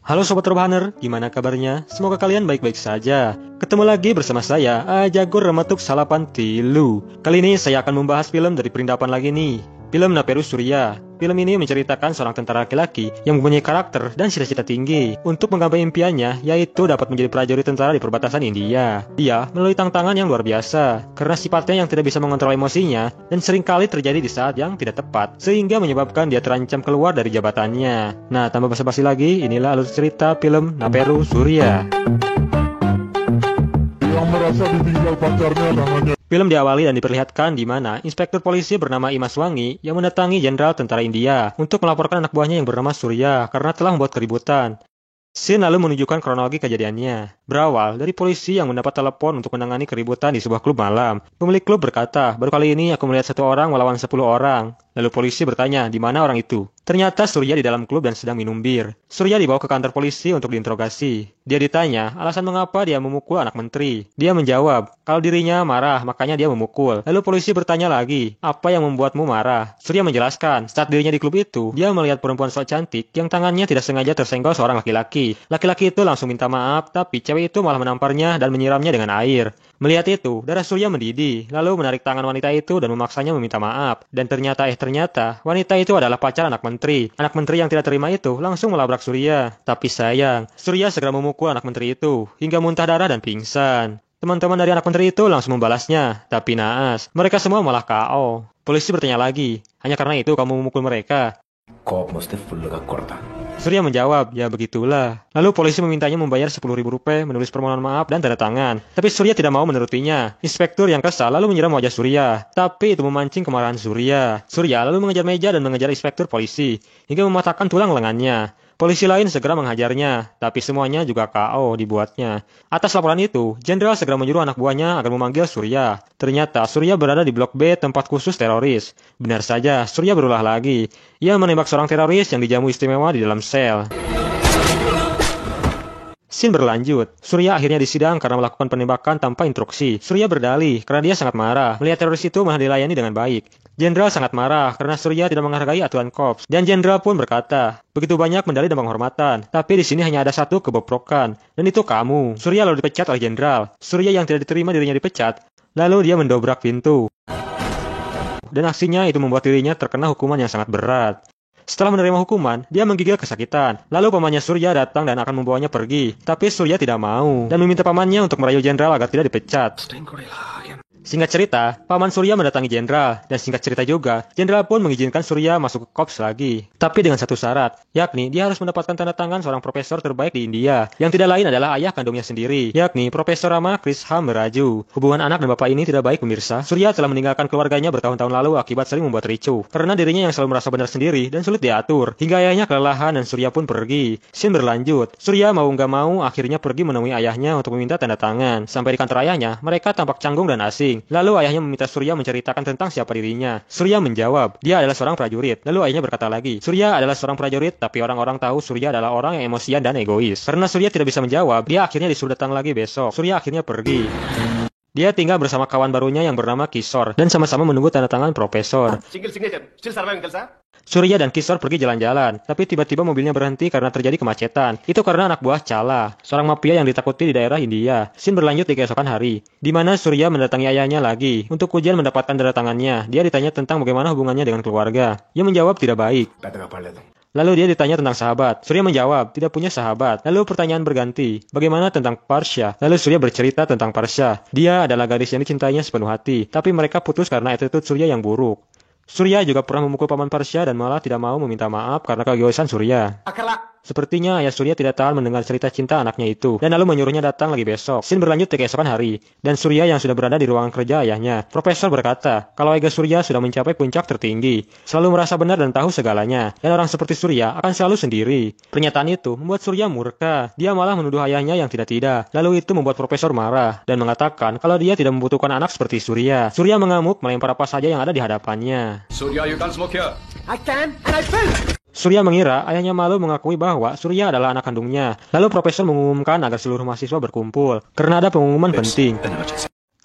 Halo Sobat Robahaner, gimana kabarnya? Semoga kalian baik-baik saja. Ketemu lagi bersama saya, Jagur Rematuk Salapan Tilu. Kali ini saya akan membahas film dari perindapan lagi nih. Film Naperu Surya. Film ini menceritakan seorang tentara laki-laki yang mempunyai karakter dan cita-cita tinggi untuk menggapai impiannya, yaitu dapat menjadi prajurit tentara di perbatasan India. Dia melalui tantangan yang luar biasa karena sifatnya yang tidak bisa mengontrol emosinya dan seringkali terjadi di saat yang tidak tepat, sehingga menyebabkan dia terancam keluar dari jabatannya. Nah, tanpa basa-basi lagi, inilah alur cerita film Naperu Surya. Yang merasa ditinggal pacarnya namanya. Film diawali dan diperlihatkan di mana inspektur polisi bernama Imas Wangi yang mendatangi jenderal tentara India untuk melaporkan anak buahnya yang bernama Surya karena telah membuat keributan. Scene lalu menunjukkan kronologi kejadiannya. Berawal dari polisi yang mendapat telepon untuk menangani keributan di sebuah klub malam. Pemilik klub berkata, baru kali ini aku melihat 1 orang melawan 10 orang. Lalu polisi bertanya, di mana orang itu? Ternyata Surya di dalam klub dan sedang minum bir. Surya dibawa ke kantor polisi untuk diinterogasi. Dia ditanya alasan mengapa dia memukul anak menteri. Dia menjawab, kalau dirinya marah makanya dia memukul. Lalu polisi bertanya lagi, apa yang membuatmu marah? Surya menjelaskan, saat dirinya di klub itu, dia melihat perempuan sok cantik yang tangannya tidak sengaja tersenggol seorang laki-laki. Laki-laki itu langsung minta maaf, tapi cewek itu malah menamparnya dan menyiramnya dengan air. Melihat itu, darah Surya mendidih, lalu menarik tangan wanita itu dan memaksanya meminta maaf. Dan ternyata wanita itu adalah pacar anak menteri. Anak menteri yang tidak terima itu langsung melabrak Surya. Tapi sayang, Surya segera memukul anak menteri itu, hingga muntah darah dan pingsan. Teman-teman dari anak menteri itu langsung membalasnya, tapi naas, mereka semua malah KO. Polisi bertanya lagi, hanya karena itu kamu memukul mereka? Surya menjawab, ya begitulah. Lalu polisi memintanya membayar Rp10.000, menulis permohonan maaf dan tanda tangan. Tapi Surya tidak mau menurutinya. Inspektur yang kesal lalu menyiram wajah Surya. Tapi itu memancing kemarahan Surya. Surya lalu mengejar meja dan mengejar inspektur polisi, hingga mematahkan tulang lengannya. Polisi lain segera menghajarnya, tapi semuanya juga KO dibuatnya. Atas laporan itu, jenderal segera menyuruh anak buahnya agar memanggil Surya. Ternyata Surya berada di blok B, tempat khusus teroris. Benar saja, Surya berulah lagi. Ia menembak seorang teroris yang dijamu istimewa di dalam sel. Scene berlanjut. Surya akhirnya disidang karena melakukan penembakan tanpa instruksi. Surya berdalih karena dia sangat marah melihat teroris itu malah dilayani dengan baik. Jenderal sangat marah karena Surya tidak menghargai aturan korps. Dan jenderal pun berkata, begitu banyak medali dan penghormatan, tapi di sini hanya ada satu kebobrokan, dan itu kamu. Surya lalu dipecat oleh jenderal. Surya yang tidak diterima dirinya dipecat. Lalu dia mendobrak pintu. Dan aksinya itu membuat dirinya terkena hukuman yang sangat berat. Setelah menerima hukuman, dia menggigil kesakitan. Lalu pamannya Surya datang dan akan membawanya pergi. Tapi Surya tidak mau dan meminta pamannya untuk merayu jenderal agar tidak dipecat. Singkat cerita, paman Surya mendatangi jenderal, dan singkat cerita juga, jenderal pun mengizinkan Surya masuk ke korps lagi. Tapi dengan satu syarat, yakni dia harus mendapatkan tanda tangan seorang profesor terbaik di India, yang tidak lain adalah ayah kandungnya sendiri, yakni Profesor Rama Krishamraju. Hubungan anak dan bapak ini tidak baik pemirsa. Surya telah meninggalkan keluarganya bertahun-tahun lalu akibat sering membuat ricuh, karena dirinya yang selalu merasa benar sendiri dan sulit diatur, hingga ayahnya kelelahan dan Surya pun pergi. Scene berlanjut, Surya mau nggak mau akhirnya pergi menemui ayahnya untuk meminta tanda tangan. Sampai di kantor ayahnya, mereka tampak canggung dan asing. Lalu ayahnya meminta Surya menceritakan tentang siapa dirinya. Surya menjawab, dia adalah seorang prajurit. Lalu ayahnya berkata lagi, Surya adalah seorang prajurit, tapi orang-orang tahu Surya adalah orang yang emosian dan egois. Karena Surya tidak bisa menjawab, dia akhirnya disuruh datang lagi besok. Surya akhirnya pergi. Dia tinggal bersama kawan barunya yang bernama Kishore dan sama-sama menunggu tanda tangan profesor. Surya dan Kishore pergi jalan-jalan, tapi tiba-tiba mobilnya berhenti karena terjadi kemacetan. Itu karena anak buah Chala, seorang mafia yang ditakuti di daerah India. Scene berlanjut di keesokan hari, di mana Surya mendatangi ayahnya lagi untuk ujian mendapatkan tanda tangannya. Dia ditanya tentang bagaimana hubungannya dengan keluarga. Ia menjawab tidak baik. Lalu dia ditanya tentang sahabat. Surya menjawab, tidak punya sahabat. Lalu pertanyaan berganti, bagaimana tentang Parsha? Lalu Surya bercerita tentang Parsha. Dia adalah gadis yang dicintainya sepenuh hati, tapi mereka putus karena attitude Surya yang buruk. Surya juga pernah memukul paman Parsha dan malah tidak mau meminta maaf karena keegoisan Surya. Sepertinya ayah Surya tidak tahan mendengar cerita cinta anaknya itu, dan lalu menyuruhnya datang lagi besok. Scene berlanjut di keesokan hari, dan Surya yang sudah berada di ruangan kerja ayahnya. Profesor berkata, kalau ego Surya sudah mencapai puncak tertinggi, selalu merasa benar dan tahu segalanya, dan orang seperti Surya akan selalu sendiri. Pernyataan itu membuat Surya murka. Dia malah menuduh ayahnya yang tidak-tidak. Lalu itu membuat Profesor marah, dan mengatakan kalau dia tidak membutuhkan anak seperti Surya. Surya mengamuk melempar apa saja yang ada di hadapannya. Surya, you can smoke here. I can, and I will! Surya mengira ayahnya malu mengakui bahwa Surya adalah anak kandungnya. Lalu profesor mengumumkan agar seluruh mahasiswa berkumpul, karena ada pengumuman penting.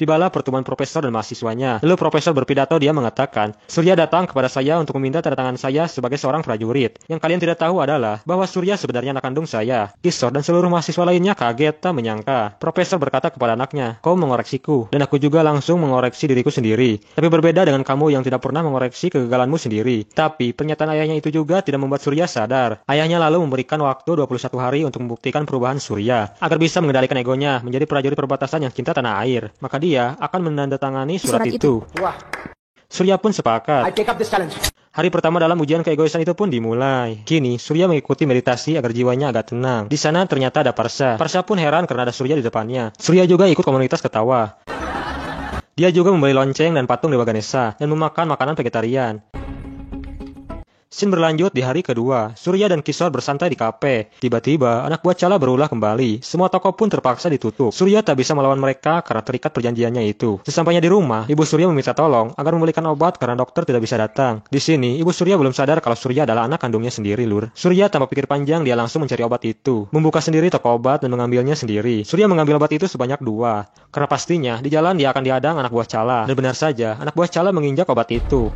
Tibalah pertemuan profesor dan mahasiswanya. Lalu profesor berpidato, dia mengatakan, Surya datang kepada saya untuk meminta tanda tangan saya sebagai seorang prajurit. Yang kalian tidak tahu adalah bahwa Surya sebenarnya anak kandung saya. Kisor dan seluruh mahasiswa lainnya kaget tak menyangka. Profesor berkata kepada anaknya, kau mengoreksiku, dan aku juga langsung mengoreksi diriku sendiri. Tapi berbeda dengan kamu yang tidak pernah mengoreksi kegagalanmu sendiri. Tapi pernyataan ayahnya itu juga tidak membuat Surya sadar. Ayahnya lalu memberikan waktu 21 hari untuk membuktikan perubahan Surya, agar bisa mengendalikan egonya menjadi prajurit perbatasan yang cinta tanah air. Maka dia akan menandatangani surat itu. Wah. Surya pun sepakat. I take up this challenge. Hari pertama dalam ujian keegoisan itu pun dimulai. Kini, Surya mengikuti meditasi agar jiwanya agak tenang. Di sana ternyata ada Parsha. Parsha pun heran karena ada Surya di depannya. Surya juga ikut komunitas ketawa. Dia juga membeli lonceng dan patung Dewa Ganesha dan memakan makanan vegetarian. Scene berlanjut di hari kedua. Surya dan Kisor bersantai di kafe. Tiba-tiba, anak buah Chala berulah kembali. Semua toko pun terpaksa ditutup. Surya tak bisa melawan mereka karena terikat perjanjiannya itu. Sesampainya di rumah, Ibu Surya meminta tolong agar membelikan obat karena dokter tidak bisa datang. Di sini, Ibu Surya belum sadar kalau Surya adalah anak kandungnya sendiri, Lur. Surya tanpa pikir panjang, dia langsung mencari obat itu. Membuka sendiri toko obat dan mengambilnya sendiri. Surya mengambil obat itu sebanyak 2. Karena pastinya, di jalan dia akan dihadang anak buah Chala. Dan benar saja, anak buah Chala menginjak obat itu.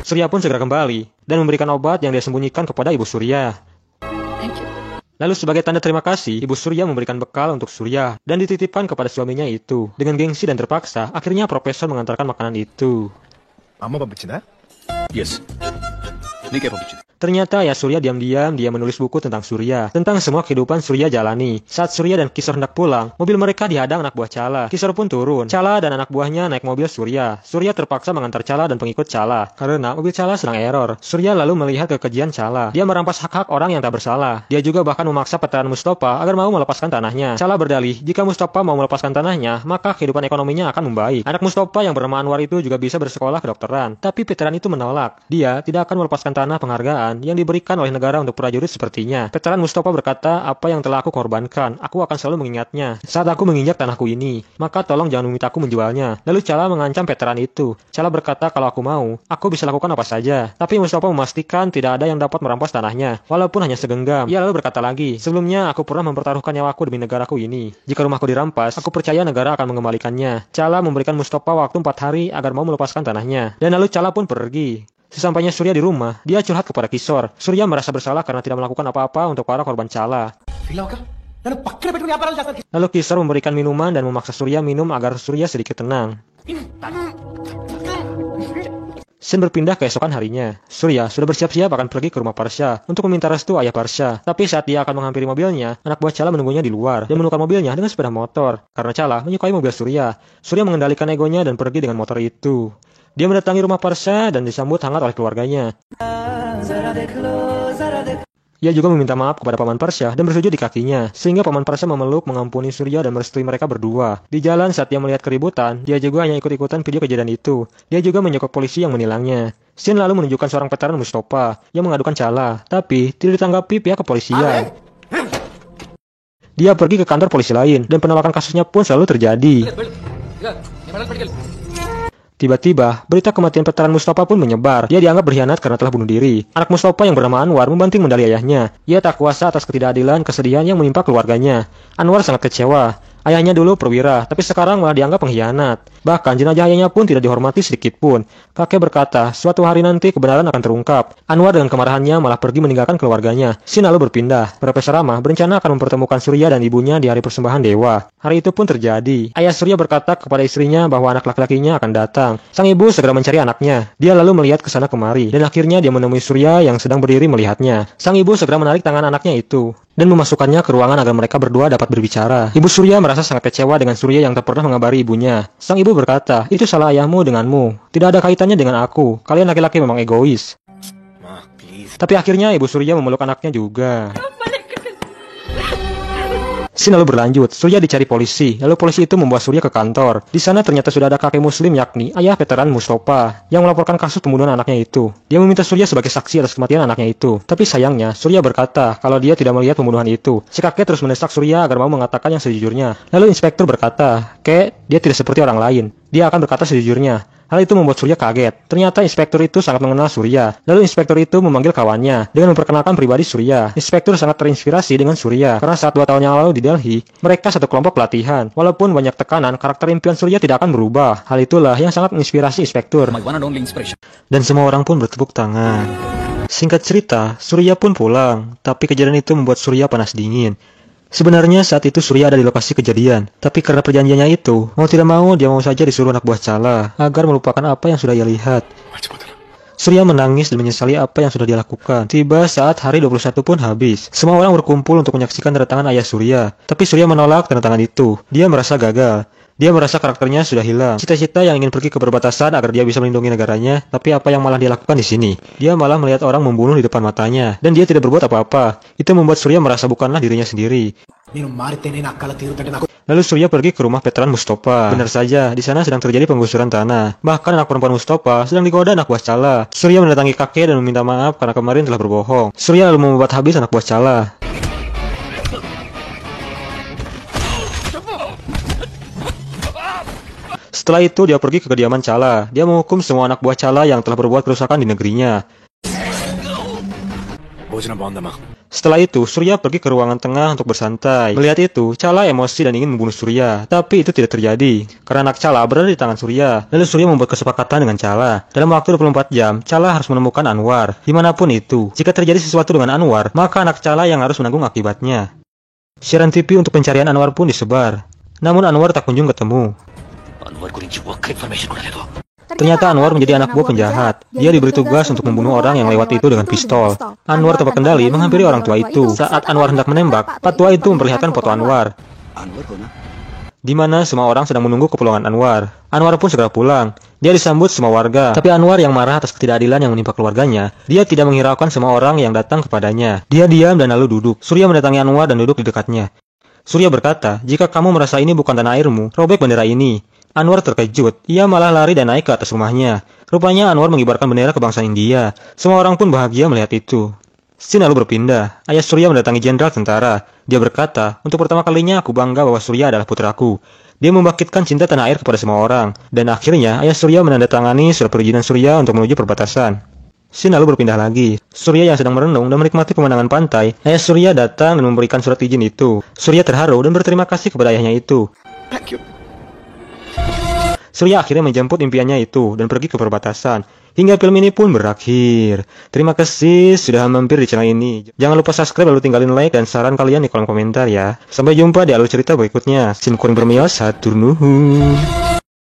Surya pun segera kembali dan memberikan obat yang dia sembunyikan kepada Ibu Surya. Lalu sebagai tanda terima kasih, Ibu Surya memberikan bekal untuk Surya dan dititipkan kepada suaminya itu. Dengan gengsi dan terpaksa, akhirnya profesor mengantarkan makanan itu. Amma పంపించిందా? Yes. నీకే పంపించింది. Ternyata ya Surya diam-diam dia menulis buku tentang Surya, tentang semua kehidupan Surya jalani. Saat Surya dan Kisor hendak pulang, mobil mereka dihadang anak buah Chala. Kisor pun turun. Chala dan anak buahnya naik mobil Surya. Surya terpaksa mengantar Chala dan pengikut Chala karena mobil Chala sedang error. Surya lalu melihat kekejian Chala. Dia merampas hak-hak orang yang tak bersalah. Dia juga bahkan memaksa veteran Mustafa agar mau melepaskan tanahnya. Chala berdalih, jika Mustafa mau melepaskan tanahnya, maka kehidupan ekonominya akan membaik. Anak Mustafa yang bernama Anwar itu juga bisa bersekolah kedokteran. Tapi veteran itu menolak. Dia tidak akan melepaskan tanah penghargaan yang diberikan oleh negara untuk prajurit sepertinya. Veteran Mustafa berkata, apa yang telah aku korbankan, aku akan selalu mengingatnya saat aku menginjak tanahku ini. Maka tolong jangan memintaku menjualnya. Lalu Chala mengancam veteran itu. Chala berkata kalau aku mau, aku bisa lakukan apa saja. Tapi Mustafa memastikan tidak ada yang dapat merampas tanahnya, walaupun hanya segenggam. Ia lalu berkata lagi, sebelumnya aku pernah mempertaruhkan nyawaku demi negaraku ini. Jika rumahku dirampas, aku percaya negara akan mengembalikannya. Chala memberikan Mustafa waktu 4 hari agar mau melepaskan tanahnya. Dan lalu Chala pun pergi. Sesampainya Surya di rumah, dia curhat kepada Kisor. Surya merasa bersalah karena tidak melakukan apa-apa untuk para korban Chala. Lalu Kisor memberikan minuman dan memaksa Surya minum agar Surya sedikit tenang. Scene berpindah keesokan harinya. Surya sudah bersiap-siap akan pergi ke rumah Parsha untuk meminta restu ayah Parsha. Tapi saat dia akan menghampiri mobilnya, anak buah Chala menunggunya di luar dan menukar mobilnya dengan sepeda motor. Karena Chala menyukai mobil Surya, Surya mengendalikan egonya dan pergi dengan motor itu. Dia mendatangi rumah Parsha dan disambut hangat oleh keluarganya. Ia juga meminta maaf kepada paman Parsha dan bersujud di kakinya, sehingga paman Parsha memeluk, mengampuni Surya dan merestui mereka berdua. Di jalan saat dia melihat keributan, dia juga hanya ikut-ikutan video kejadian itu. Dia juga menyokok polisi yang menilangnya. Scene lalu menunjukkan seorang veteran Mustafa yang mengadukan Chala, tapi tidak ditanggapi pihak kepolisian. Dia pergi ke kantor polisi lain dan penolakan kasusnya pun selalu terjadi. Tiba-tiba, berita kematian veteran Mustafa pun menyebar. Dia dianggap berkhianat karena telah bunuh diri. Anak Mustafa yang bernama Anwar membanting medali ayahnya. Ia tak kuasa atas ketidakadilan kesedihan yang menimpa keluarganya. Anwar sangat kecewa. Ayahnya dulu perwira, tapi sekarang malah dianggap pengkhianat. Bahkan jenazah ayahnya pun tidak dihormati sedikit pun. Kakek berkata, suatu hari nanti kebenaran akan terungkap. Anwar dengan kemarahannya malah pergi meninggalkan keluarganya. Scene lalu berpindah. Profesor Rama berencana akan mempertemukan Surya dan ibunya di hari persembahan dewa. Hari itu pun terjadi. Ayah Surya berkata kepada istrinya bahwa anak laki-lakinya akan datang. Sang ibu segera mencari anaknya. Dia lalu melihat ke sana kemari, dan akhirnya dia menemui Surya yang sedang berdiri melihatnya. Sang ibu segera menarik tangan anaknya itu dan memasukkannya ke ruangan agar mereka berdua dapat berbicara. Ibu Surya merasa sangat kecewa dengan Surya yang tak pernah mengabari ibunya. Sang ibu berkata, itu salah ayahmu denganmu. Tidak ada kaitannya dengan aku. Kalian laki-laki memang egois. Tapi akhirnya Ibu Surya memeluk anaknya juga. Scene lalu berlanjut. Surya dicari polisi. Lalu polisi itu membawa Surya ke kantor. Di sana ternyata sudah ada kakek muslim yakni ayah veteran Mustafa yang melaporkan kasus pembunuhan anaknya itu. Dia meminta Surya sebagai saksi atas kematian anaknya itu. Tapi sayangnya Surya berkata kalau dia tidak melihat pembunuhan itu. Si kakek terus mendesak Surya agar mau mengatakan yang sejujurnya. Lalu inspektur berkata, "Kek, dia tidak seperti orang lain. Dia akan berkata sejujurnya. Hal itu membuat Surya kaget. Ternyata inspektur itu sangat mengenal Surya. Lalu inspektur itu memanggil kawannya dengan memperkenalkan pribadi Surya. Inspektur sangat terinspirasi dengan Surya karena saat 2 tahun yang lalu di Delhi, mereka satu kelompok pelatihan. Walaupun banyak tekanan, karakter impian Surya tidak akan berubah. Hal itulah yang sangat menginspirasi inspektur. Dan semua orang pun bertepuk tangan. Singkat cerita, Surya pun pulang. Tapi kejadian itu membuat Surya panas dingin. Sebenarnya saat itu Surya ada di lokasi kejadian, tapi karena perjanjiannya itu, mau tidak mau dia mau saja disuruh anak buah Chala agar melupakan apa yang sudah ia lihat. Surya menangis dan menyesali apa yang sudah dia lakukan. Tiba saat hari 21 pun habis. Semua orang berkumpul untuk menyaksikan tanda tangan ayah Surya, tapi Surya menolak tanda tangan itu. Dia merasa gagal. Dia merasa karakternya sudah hilang. Cita-cita yang ingin pergi ke perbatasan agar dia bisa melindungi negaranya, tapi apa yang malah dia lakukan di sini? Dia malah melihat orang membunuh di depan matanya, dan dia tidak berbuat apa-apa. Itu membuat Surya merasa bukanlah dirinya sendiri. Lalu Surya pergi ke rumah veteran Mustafa. Benar saja, di sana sedang terjadi penggusuran tanah. Bahkan anak perempuan Mustafa sedang digoda anak buah Chala. Surya mendatangi kakek dan meminta maaf karena kemarin telah berbohong. Surya lalu membuat habis anak buah Chala. Setelah itu dia pergi ke kediaman Chala. Dia menghukum semua anak buah Chala yang telah berbuat kerusakan di negerinya. Setelah itu, Surya pergi ke ruangan tengah untuk bersantai. Melihat itu, Chala emosi dan ingin membunuh Surya. Tapi itu tidak terjadi, karena anak Chala berada di tangan Surya. Lalu Surya membuat kesepakatan dengan Chala. Dalam waktu 24 jam, Chala harus menemukan Anwar, dimanapun itu. Jika terjadi sesuatu dengan Anwar, maka anak Chala yang harus menanggung akibatnya. Siaran TV untuk pencarian Anwar pun disebar. Namun Anwar tak kunjung ketemu. Ternyata Anwar menjadi anak buah penjahat. Dia diberi tugas untuk membunuh orang yang lewat itu dengan pistol. Anwar tanpa kendali menghampiri orang tua itu. Saat Anwar hendak menembak, Pak tua itu memperlihatkan foto Anwar, di mana semua orang sedang menunggu kepulangan Anwar. Anwar pun segera pulang. Dia disambut semua warga. Tapi Anwar yang marah atas ketidakadilan yang menimpa keluarganya. Dia tidak menghiraukan semua orang yang datang kepadanya. Dia diam dan lalu duduk. Surya mendatangi Anwar dan duduk di dekatnya. Surya berkata, "Jika kamu merasa ini bukan tanah airmu, robek bendera ini." Anwar terkejut. Ia malah lari dan naik ke atas rumahnya. Rupanya Anwar mengibarkan bendera kebangsaan India. Semua orang pun bahagia melihat itu. Scene lalu berpindah. Ayah Surya mendatangi jenderal tentara. Dia berkata, "Untuk pertama kalinya aku bangga bahwa Surya adalah putraku." Dia membangkitkan cinta tanah air kepada semua orang. Dan akhirnya ayah Surya menandatangani surat perizinan Surya untuk menuju perbatasan. Scene lalu berpindah lagi. Surya yang sedang merenung dan menikmati pemandangan pantai. Ayah Surya datang dan memberikan surat izin itu. Surya terharu dan berterima kasih kepada ayahnya itu. Surya akhirnya menjemput impiannya itu dan pergi ke perbatasan. Hingga film ini pun berakhir. Terima kasih sudah mampir di channel ini. Jangan lupa subscribe lalu tinggalin like dan saran kalian di kolom komentar ya. Sampai jumpa di alur cerita berikutnya. Sim kuring bermios, hatur nuhun.